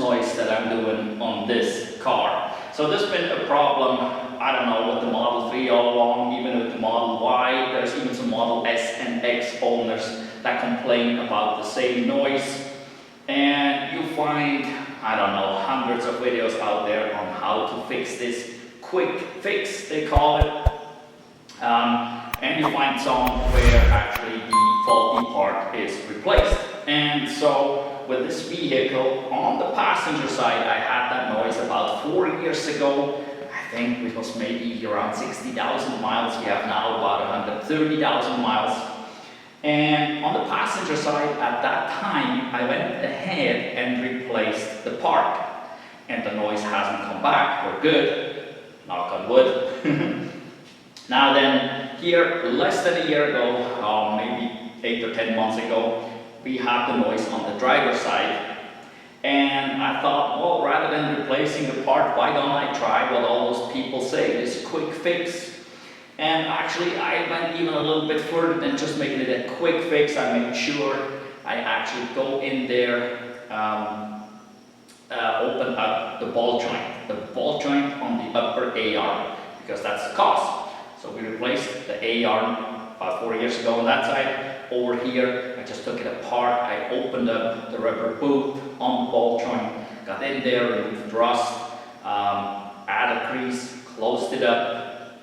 noise that I'm doing on this car. So there's been a problem, I don't know, with the Model 3 all along, even with the Model Y. There's even some Model S and X owners that complain about the same noise. And you find, I don't know, hundreds of videos out there on how to fix this. Quick fix, they call it. And you find some where actually the faulty part is replaced. And so with this vehicle, on the passenger side, I had that noise about 4 years ago. I think it was maybe around 60,000 miles. We have now about 130,000 miles. And on the passenger side, at that time, I went ahead and replaced the part. And the noise hasn't come back. We're good. Knock on wood. Now then, here, less than a year ago, maybe 8 or 10 months ago, we had the noise on the driver's side. And I thought, well, rather than replacing the part, why don't I try what all those people say, this quick fix. And actually, I went even a little bit further than just making it a quick fix. I made sure I actually go in there, open up the ball joint on the upper A-arm, because that's the cost. So we replaced the A-arm about 4 years ago on that side. Over here, I just took it apart. I opened up the rubber boot on the ball joint, got in there, removed rust, added grease, closed it up,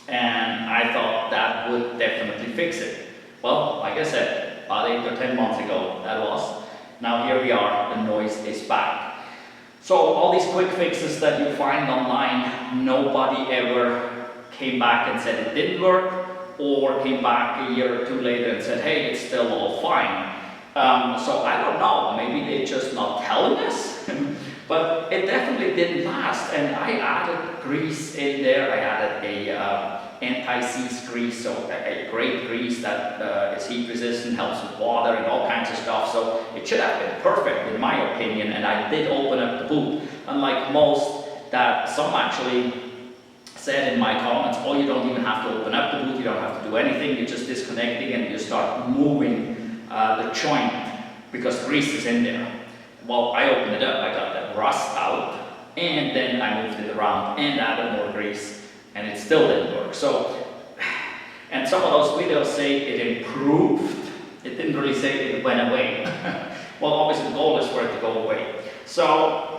and I thought that would definitely fix it. Well, like I said, about 8 or 10 months ago, that was. Now here we are, the noise is back. So all these quick fixes that you find online, nobody ever came back and said it didn't work, or came back a year or two later and said, hey, it's still all fine. So I don't know, maybe they're just not telling us, but it definitely didn't last. And I added grease in there. I added a anti-seize grease, so a great grease that is heat resistant, helps with water and all kinds of stuff. So it should have been perfect in my opinion, and I did open up the boot. Unlike most, that some actually said in my comments, oh, you don't even have to open up the boot, you don't have to do anything, you're just disconnecting and you start moving the joint because grease is in there. Well, I opened it up, I got that rust out, and then I moved it around and added more grease, and it still didn't work. So, and some of those videos say it improved, it didn't really say it went away. Well, obviously the goal is for it to go away. So,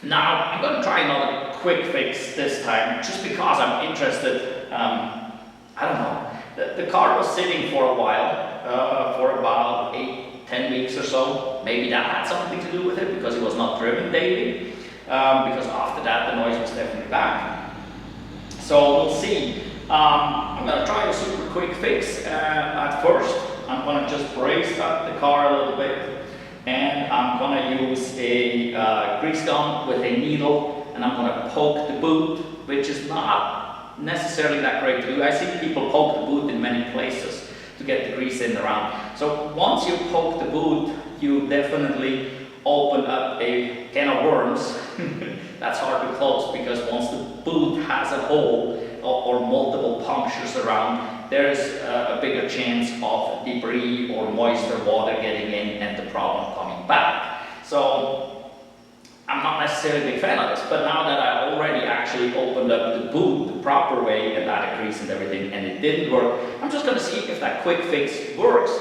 now I'm going to try another quick fix this time, just because I'm interested. I don't know. The car was sitting for a while, for about 8-10 weeks or so. Maybe that had something to do with it, because it was not driven daily. Because after that, the noise was definitely back. So we'll see. I'm going to try a super quick fix. At first, I'm going to just brace up the car a little bit. And I'm going to use a grease gun with a needle, and I'm going to poke the boot, which is not necessarily that great to do. I see people poke the boot in many places to get the grease in around. So once you poke the boot, you definitely open up a can of worms. That's hard to close, because once the boot has a hole or multiple punctures around, there's a bigger chance of debris or moisture, water getting in, and the problem coming back. So I'm not necessarily a big fan of this, but now that I already actually opened up the boot the proper way and added grease and everything, and it didn't work, I'm just going to see if that quick fix works.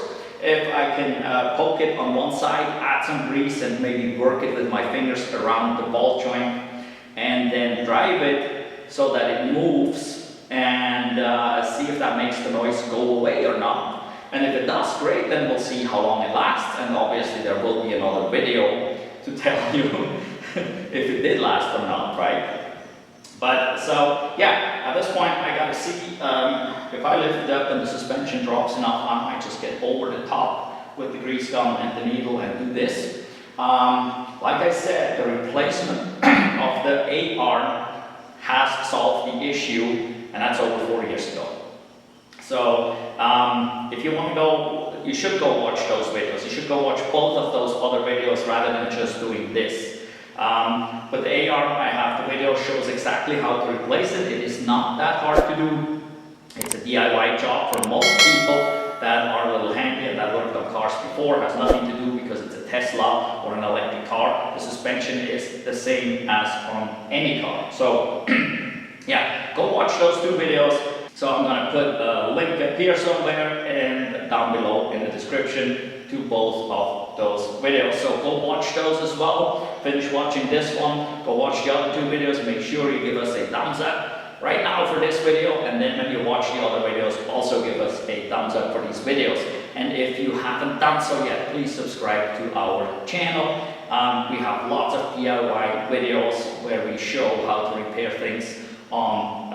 If I can poke it on one side, add some grease, and maybe work it with my fingers around the ball joint, and then drive it so that it moves, and see if that makes the noise go away or not. And if it does, great, then we'll see how long it lasts, and obviously there will be another video to tell you if it did last or not, right? But so, yeah, at this point I gotta see if I lift it up and the suspension drops enough, I might just get over the top with the grease gun and the needle and do this. Like I said, the replacement of the A-arm has solved the issue, and that's over 4 years ago. So if you want to go, you should go watch those videos. You should go watch both of those other videos rather than just doing this. With the A-arm, I have the video shows exactly how to replace it. It is not that hard to do. It's a DIY job for most people that are a little handy and that worked on cars before. It has nothing to do because it's a Tesla or an electric car, the suspension is the same as on any car. So yeah, go watch those 2 videos. So I'm gonna put a link up here somewhere and down below in the description to both of those videos. So go watch those as well. Finish watching this one, go watch the other 2 videos. Make sure you give us a thumbs up right now for this video, and then when you watch the other videos, also give us a thumbs up for these videos. And if you haven't done so yet, please subscribe to our channel. We have lots of DIY videos where we show how to repair things on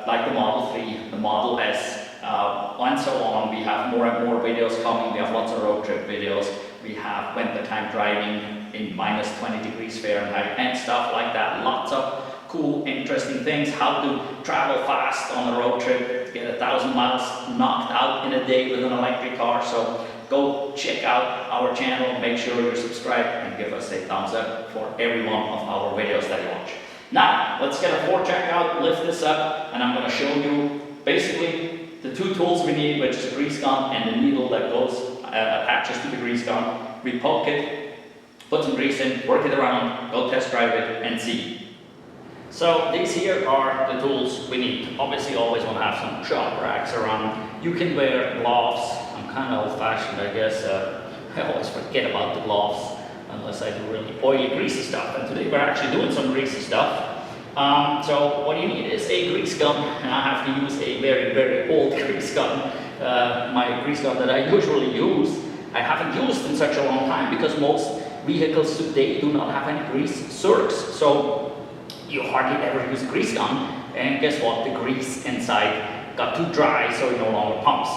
like the Model 3, the Model S, and so on. We have more and more videos coming. We have lots of road trip videos. We have winter time driving in minus 20 degrees Fahrenheit and stuff like that. Lots of cool, interesting things. How to travel fast on a road trip, get 1,000 miles knocked out in a day with an electric car. So go check out our channel. Make sure you're subscribed and give us a thumbs up for every one of our videos that you watch. Now, let's get a forejack out, lift this up, and I'm going to show you basically the 2 tools we need, which is a grease gun and the needle that goes attaches to the grease gun. We poke it, put some grease in, work it around, go test drive it, and see. So these here are the tools we need. Obviously, always want to have some shop racks around. You can wear gloves. I'm kind of old-fashioned, I guess. I always forget about the gloves unless I do really oily, greasy stuff. And today we're actually doing some greasy stuff. So what you need is a grease gun, and I have to use a very, very old grease gun. My grease gun that I usually use, I haven't used in such a long time because most vehicles today do not have any grease zerks. So you hardly ever use a grease gun, and guess what? The grease inside got too dry, so it no longer pumps.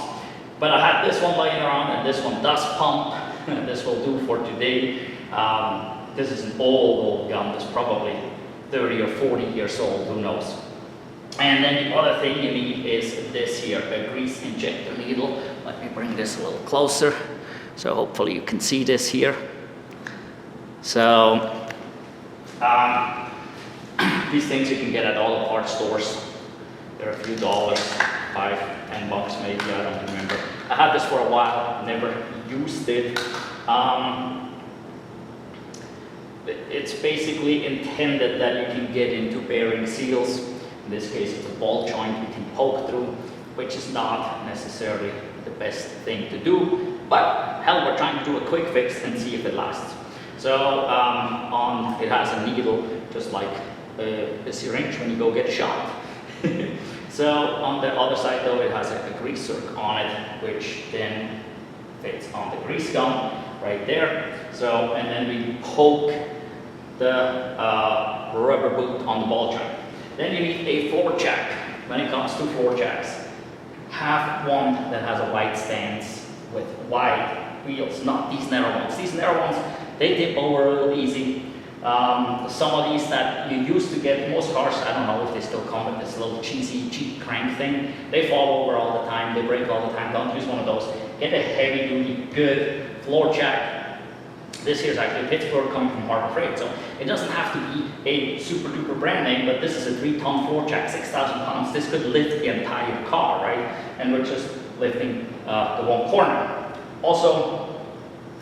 But I had this one lying around, and this one does pump. This will do for today. This is an old gun. That's probably 30 or 40 years old, who knows. And then the other thing you need is this here, a grease injector needle. Let me bring this a little closer, so hopefully you can see this here. So these things you can get at all the parts stores. They're a few dollars, $5, $10 maybe, I don't remember. I had this for a while, never used it. It's basically intended that you can get into bearing seals. In this case, it's a ball joint you can poke through, which is not necessarily the best thing to do. But hell, we're trying to do a quick fix and see if it lasts. So it has a needle, just like a syringe when you go get shot. So on the other side though, it has a grease zerk on it, which then fits on the grease gun right there. So, and then we poke the rubber boot on the ball joint. Then you need a floor jack. When it comes to floor jacks, have one that has a wide stance with wide wheels, not these narrow ones. These narrow ones, they dip over a little easy. Some of these that you used to get, most cars, I don't know if they still come with this little cheesy cheap crank thing. They fall over all the time, they break all the time. Don't use one of those. Get a heavy duty, good floor jack. This here is actually Pittsburgh, coming from Harbor Freight, so it doesn't have to be a super duper brand name, but this is a 3-ton floor jack, 6,000 pounds. This could lift the entire car, right? And we're just lifting the one corner. Also,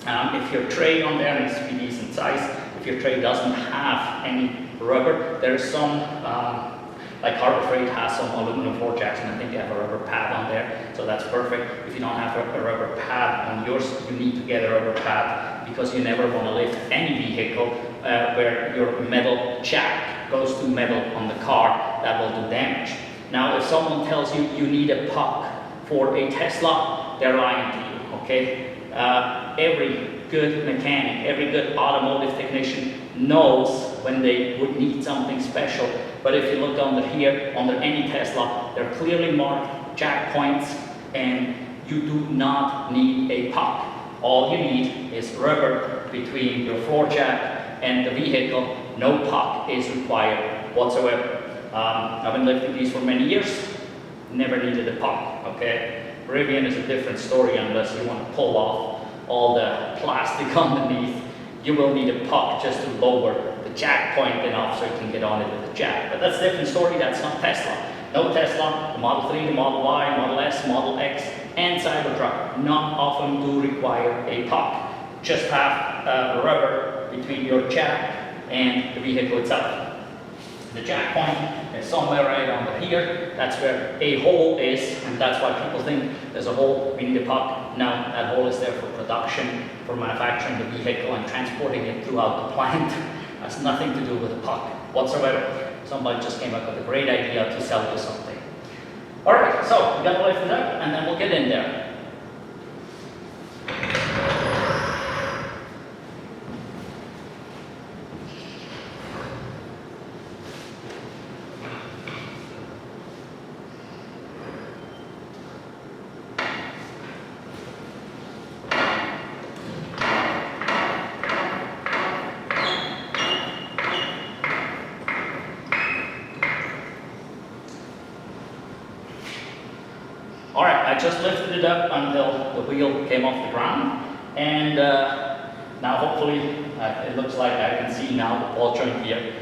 if your tray on there needs to be decent size, if your tray doesn't have any rubber, there's some, like Harbor Freight has some aluminum floor jacks, and I think they have a rubber pad on there, so that's perfect. If you don't have a rubber pad on yours, you need to get a rubber pad, because you never want to lift any vehicle where your metal jack goes to metal on the car. That will do damage. Now, if someone tells you you need a puck for a Tesla, they're lying to you, okay? Every good mechanic, every good automotive technician knows when they would need something special. But if you look under here, under any Tesla, they're clearly marked jack points, and you do not need a puck. All you need is rubber between your floor jack and the vehicle. No puck is required whatsoever. I've been lifting these for many years, never needed a puck, okay? Rivian is a different story. Unless you want to pull off all the plastic underneath, you will need a puck just to lower the jack point enough so you can get on it with the jack. But that's a different story. That's not Tesla. No Tesla, the Model 3, the Model Y, Model S, Model X, and Cybertruck, none of them do require a puck. Just have rubber between your jack and the vehicle itself. The jack point is somewhere right under here. That's where a hole is, and that's why people think there's a hole, we need a puck. No, that hole is there for production, for manufacturing the vehicle and transporting it throughout the plant. Has nothing to do with the puck whatsoever. Somebody just came up with a great idea to sell you something. All right, so we're gonna lift it up and then we'll get in there. All right, I just lifted it up until the wheel came off the ground, and now hopefully it looks like I can see now the ball joint here.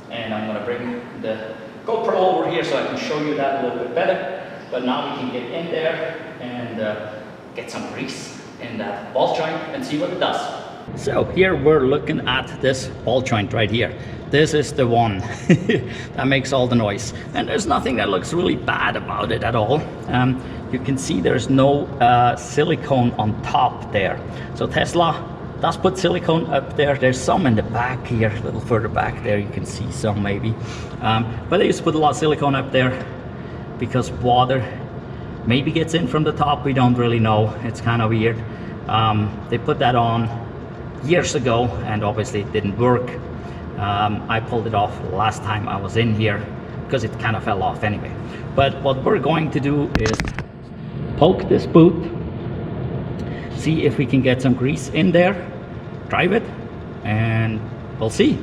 And I'm gonna bring the GoPro over here so I can show you that a little bit better. But now we can get in there and get some grease in that ball joint and see what it does. So here we're looking at this ball joint right here. This is the one that makes all the noise. And there's nothing that looks really bad about it at all. You can see there's no silicone on top there. So Tesla does put silicone up there. There's some in the back here, a little further back there. You can see some maybe. But they used to put a lot of silicone up there because water maybe gets in from the top. We don't really know. It's kind of weird. They put that on years ago and obviously it didn't work. I pulled it off last time I was in here because it kind of fell off anyway. But what we're going to do is poke this boot, see if we can get some grease in there, drive it, and we'll see.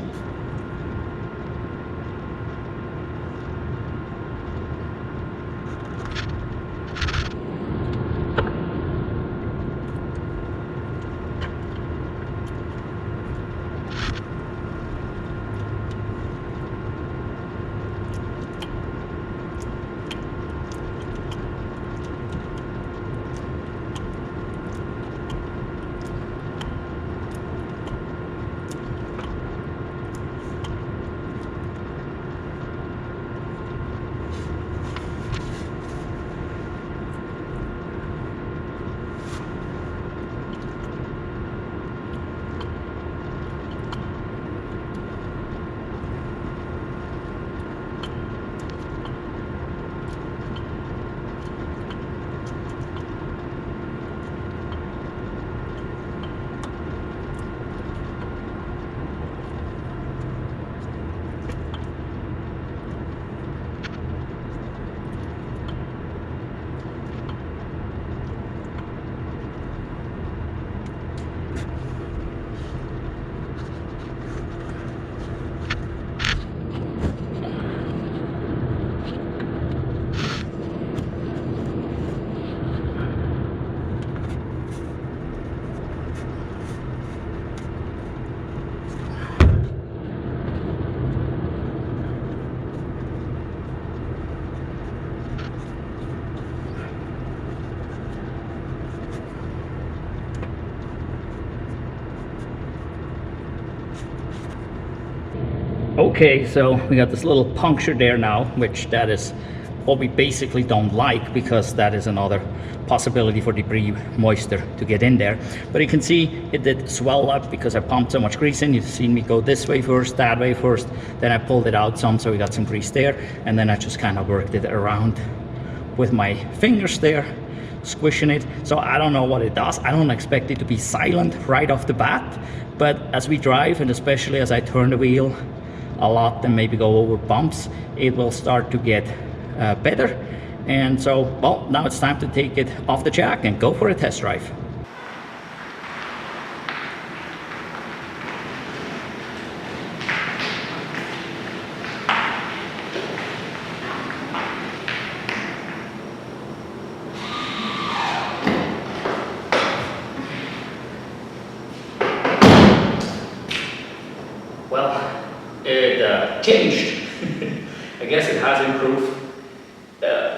Okay, so we got this little puncture there now, which that is what we basically don't like because that is another possibility for debris, moisture to get in there. But you can see it did swell up because I pumped so much grease in. You've seen me go this way first, that way first, then I pulled it out some, so we got some grease there, and then I just kind of worked it around with my fingers there, squishing it. So I don't know what it does. I don't expect it to be silent right off the bat, but as we drive, and especially as I turn the wheel a lot and maybe go over bumps, it will start to get better. And so, well, now it's time to take it off the jack and go for a test drive. Well, it changed. I guess it has improved.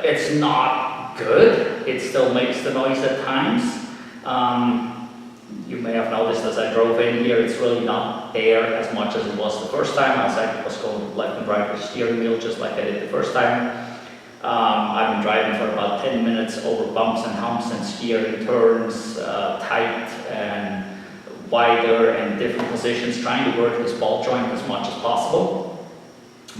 It's not good. It still makes the noise at times. You may have noticed as I drove in here, it's really not there as much as it was the first time, as I was going left and right with the steering wheel, just like I did the first time. I've been driving for about 10 minutes over bumps and humps and steering turns, tight and wider and different positions, trying to work this ball joint as much as possible.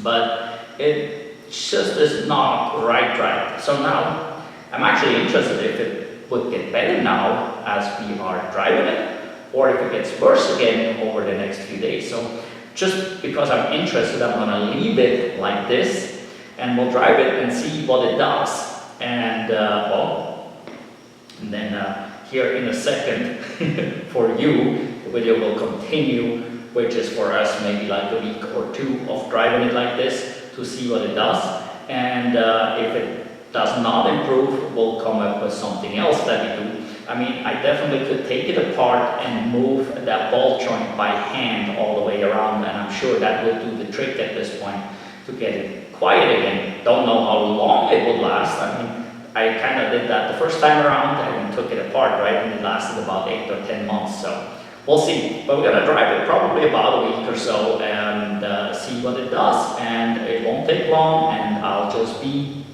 But it just is not right. So now I'm actually interested if it would get better now as we are driving it, or if it gets worse again over the next few days. So just because I'm interested, I'm gonna leave it like this, and we'll drive it and see what it does. And then here in a second, for you, the video will continue, which is for us maybe like a week or two of driving it like this to see what it does. And if it does not improve, we'll come up with something else that we do. I mean, I definitely could take it apart and move that ball joint by hand all the way around, and I'm sure that will do the trick at this point to get it quiet again. Don't know how long it would last. I mean, I kind of did that the first time around and took it apart, right? And it lasted about 8 or 10 months. So we'll see. But we're gonna drive it probably about a week or so and see what it does. And it won't take long, and I'll just be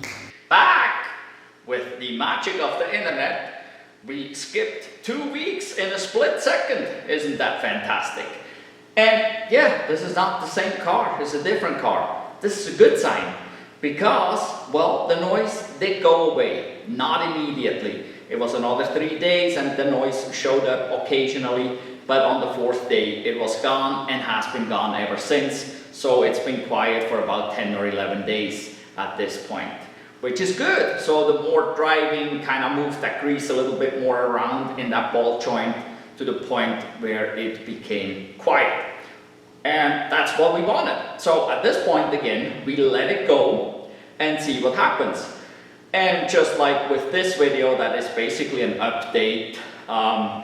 back with the magic of the internet. We skipped 2 weeks in a split second. Isn't that fantastic? And yeah, this is not the same car. It's a different car. This is a good sign because, well, the noise did go away. Not immediately. It was another 3 days and the noise showed up occasionally, but on the 4th day it was gone and has been gone ever since. So it's been quiet for about 10 or 11 days at this point, which is good. So the more driving kind of moved that grease a little bit more around in that ball joint to the point where it became quiet. And that's what we wanted. So at this point, again, we let it go and see what happens. And just like with this video, that is basically an update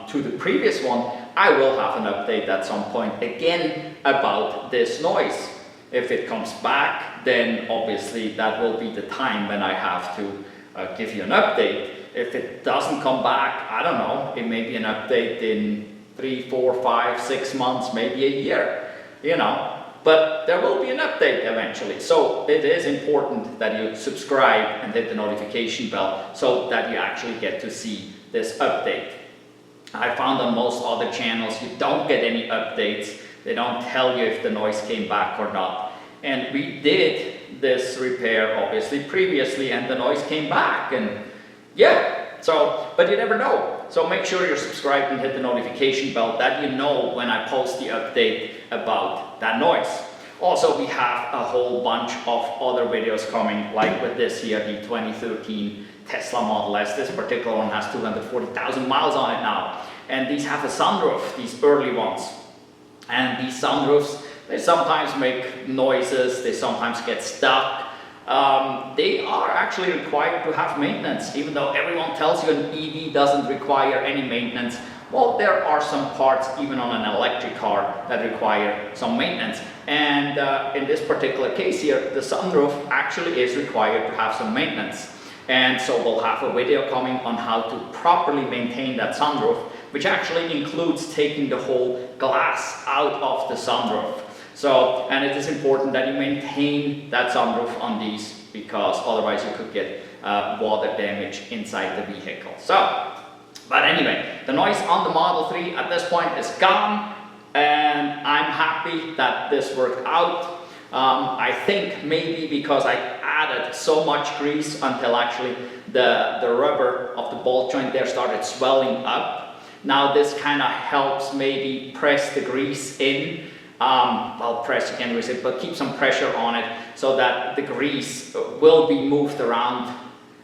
to the previous one, I will have an update at some point again about this noise. If it comes back, then obviously that will be the time when I have to give you an update. If it doesn't come back, I don't know, it may be an update in 3, 4, 5, 6 months, maybe a year, you know. But there will be an update eventually. So it is important that you subscribe and hit the notification bell so that you actually get to see this update. I found on most other channels you don't get any updates. They don't tell you if the noise came back or not. And we did this repair obviously previously and the noise came back, and yeah, so, but you never know. So make sure you're subscribed and hit the notification bell that you know when I post the update about that noise. Also, we have a whole bunch of other videos coming, like with this here, the 2013 Tesla Model S. This particular one has 240,000 miles on it now. And these have a sunroof, these early ones. And these sunroofs, they sometimes make noises, they sometimes get stuck. They are actually required to have maintenance, even though everyone tells you an EV doesn't require any maintenance. Well, there are some parts, even on an electric car, that require some maintenance. And in this particular case here, the sunroof actually is required to have some maintenance. And so we'll have a video coming on how to properly maintain that sunroof, which actually includes taking the whole glass out of the sunroof. So, and it is important that you maintain that sunroof on these, because otherwise you could get water damage inside the vehicle. So, but anyway, the noise on the Model 3 at this point is gone, and I'm happy that this worked out. I think maybe because I added so much grease until actually the rubber of the ball joint there started swelling up. Now this kind of helps maybe press the grease in. Well, press, you can't really say, but keep some pressure on it so that the grease will be moved around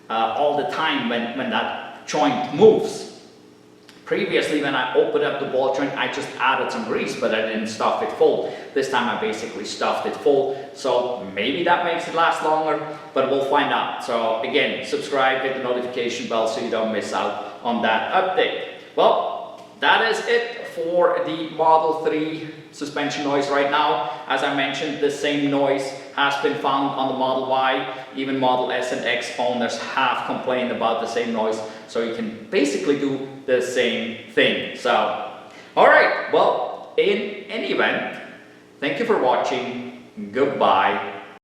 all the time when that joint moves. Previously, when I opened up the ball joint, I just added some grease, but I didn't stuff it full. This time I basically stuffed it full, so maybe that makes it last longer, but we'll find out. So again, subscribe, hit the notification bell so you don't miss out on that update. Well, that is it for the Model 3 suspension noise right now. As I mentioned, the same noise has been found on the Model Y. Even Model S and X owners have complained about the same noise. So you can basically do the same thing. So, alright, well, in any event, thank you for watching. Goodbye.